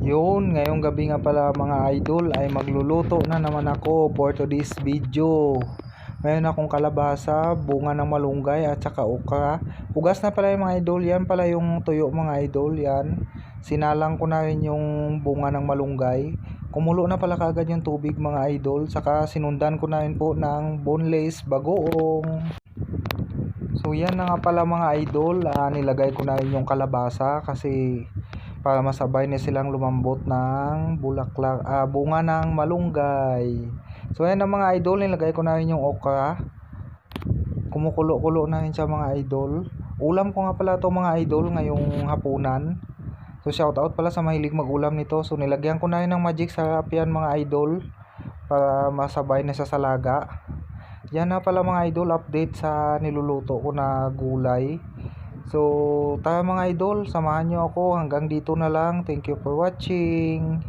Yun, ngayong gabi nga pala mga idol ay magluluto na naman ako for today's video. Mayroon akong kalabasa, bunga ng malunggay at saka okra. Hugas na pala yung mga idol, yan pala yung tuyo mga idol, yan. Sinalang ko na rin yung bunga ng malunggay. Kumulo na pala kaagad yung tubig mga idol, saka sinundan ko na rin po ng boneless bagoong. So yan na nga pala mga idol, nilagay ko na rin yung kalabasa kasi para masabay na silang lumambot ng bunga ng malunggay. So yan na mga idol, nilagay ko na rin yung okra. Kumukulo-kulo na rin siya mga idol. Ulam ko nga pala to mga idol ngayong hapunan. So shout out pala sa mahilig mag-ulam nito. So nilagyan ko na rin ng magic sarap yan mga idol para masabay na sa salaga. Yan na pala mga idol, update sa niluluto ko na gulay. So tara mga idol, samahan nyo ako hanggang dito na lang. Thank you for watching.